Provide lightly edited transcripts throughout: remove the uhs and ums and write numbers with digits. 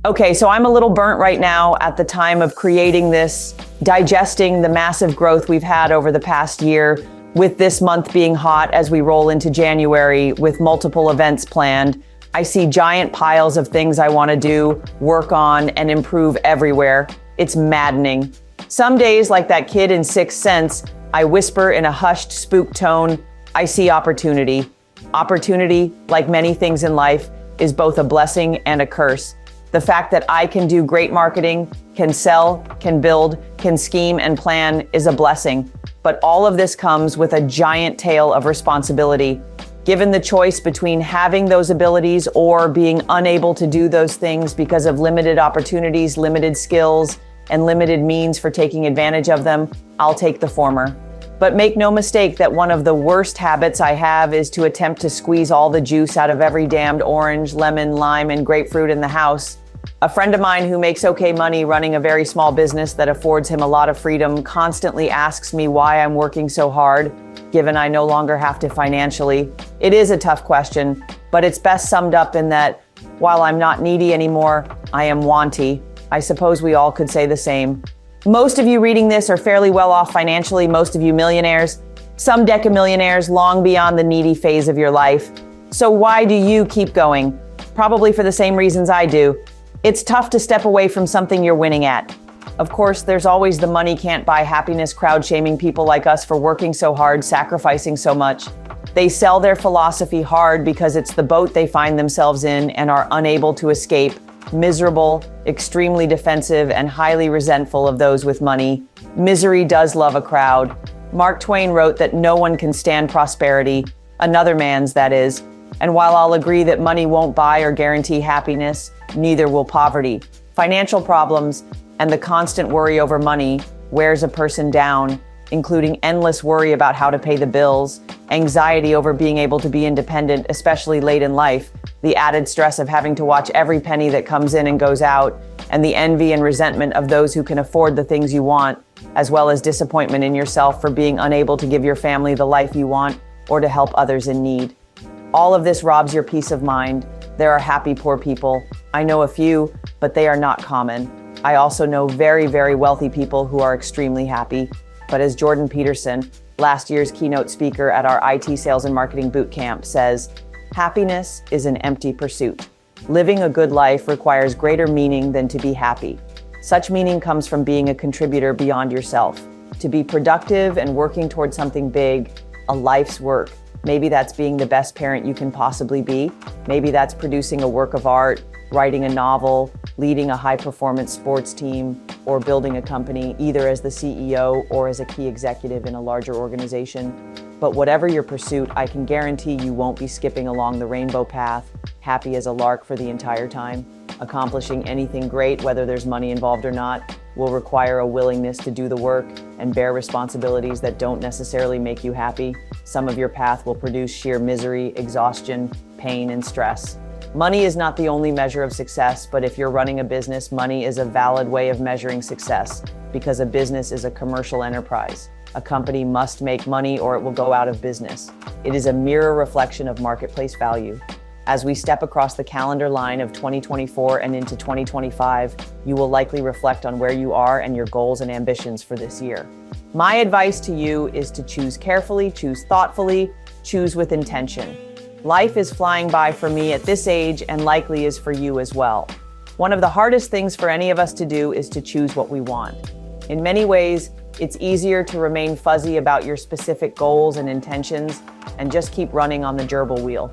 Okay, so I'm a little burnt right now at the time of creating this, digesting the massive growth we've had over the past year, with this month being hot as we roll into January with multiple events planned. I see giant piles of things I want to do, work on, and improve everywhere. It's maddening. Some days, like that kid in Sixth Sense, I whisper in a hushed, spooked tone, I see opportunity. Opportunity, like many things in life, is both a blessing and a curse. The fact that I can do great marketing, can sell, can build, can scheme and plan is a blessing. But all of this comes with a giant tail of responsibility. Given the choice between having those abilities or being unable to do those things because of limited opportunities, limited skills, and limited means for taking advantage of them, I'll take the former. But make no mistake that one of the worst habits I have is to attempt to squeeze all the juice out of every damned orange, lemon, lime, and grapefruit in the house. A friend of mine who makes okay money running a very small business that affords him a lot of freedom constantly asks me why I'm working so hard, given I no longer have to financially. It is a tough question, but it's best summed up in that while I'm not needy anymore, I am wanty. I suppose we all could say the same. Most of you reading this are fairly well off financially, most of you millionaires, some decamillionaires long beyond the needy phase of your life. So why do you keep going? Probably for the same reasons I do. It's tough to step away from something you're winning at. Of course, there's always the money can't buy happiness crowd shaming people like us for working so hard, sacrificing so much. They sell their philosophy hard because it's the boat they find themselves in and are unable to escape. Miserable, extremely defensive, and highly resentful of those with money. Misery does love a crowd. Mark Twain wrote that no one can stand prosperity, another man's that is. And while I'll agree that money won't buy or guarantee happiness, neither will poverty. Financial problems and the constant worry over money wears a person down, including endless worry about how to pay the bills, anxiety over being able to be independent, especially late in life, the added stress of having to watch every penny that comes in and goes out, and the envy and resentment of those who can afford the things you want, as well as disappointment in yourself for being unable to give your family the life you want or to help others in need. All of this robs your peace of mind. There are happy poor people. I know a few, but they are not common. I also know very, very wealthy people who are extremely happy. But as Jordan Peterson, last year's keynote speaker at our IT Sales and Marketing Bootcamp, says, happiness is an empty pursuit. Living a good life requires greater meaning than to be happy. Such meaning comes from being a contributor beyond yourself. To be productive and working towards something big, a life's work. Maybe that's being the best parent you can possibly be. Maybe that's producing a work of art, writing a novel, leading a high-performance sports team, or building a company, either as the CEO or as a key executive in a larger organization. But whatever your pursuit, I can guarantee you won't be skipping along the rainbow path, happy as a lark for the entire time. Accomplishing anything great, whether there's money involved or not, will require a willingness to do the work and bear responsibilities that don't necessarily make you happy. Some of your path will produce sheer misery, exhaustion, pain, and stress. Money is not the only measure of success, but if you're running a business, money is a valid way of measuring success because a business is a commercial enterprise. A company must make money or it will go out of business. It is a mirror reflection of marketplace value. As we step across the calendar line of 2024 and into 2025, you will likely reflect on where you are and your goals and ambitions for this year. My advice to you is to choose carefully, choose thoughtfully, choose with intention. Life is flying by for me at this age and likely is for you as well. One of the hardest things for any of us to do is to choose what we want. In many ways, it's easier to remain fuzzy about your specific goals and intentions and just keep running on the gerbil wheel.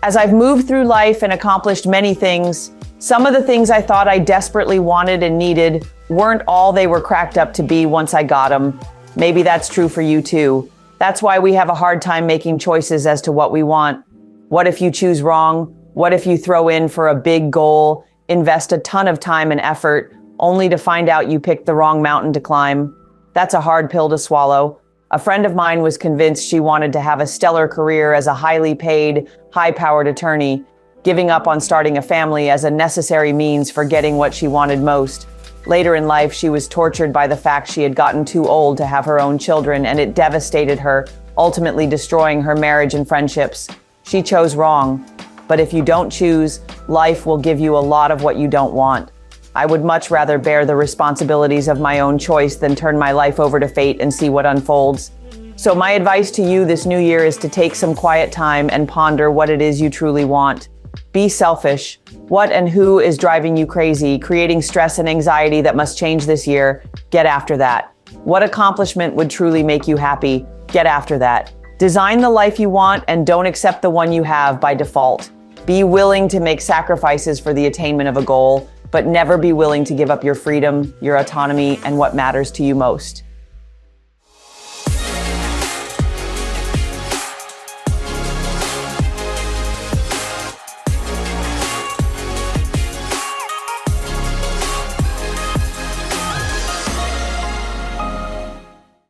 As I've moved through life and accomplished many things, some of the things I thought I desperately wanted and needed weren't all they were cracked up to be once I got them. Maybe that's true for you too. That's why we have a hard time making choices as to what we want. What if you choose wrong? What if you throw in for a big goal, invest a ton of time and effort, only to find out you picked the wrong mountain to climb? That's a hard pill to swallow. A friend of mine was convinced she wanted to have a stellar career as a highly paid, high-powered attorney, giving up on starting a family as a necessary means for getting what she wanted most. Later in life, she was tortured by the fact she had gotten too old to have her own children, and it devastated her, ultimately destroying her marriage and friendships. She chose wrong. But if you don't choose, life will give you a lot of what you don't want. I would much rather bear the responsibilities of my own choice than turn my life over to fate and see what unfolds. So my advice to you this new year is to take some quiet time and ponder what it is you truly want. Be selfish. What and who is driving you crazy, creating stress and anxiety that must change this year? Get after that. What accomplishment would truly make you happy? Get after that. Design the life you want and don't accept the one you have by default. Be willing to make sacrifices for the attainment of a goal, but never be willing to give up your freedom, your autonomy, and what matters to you most.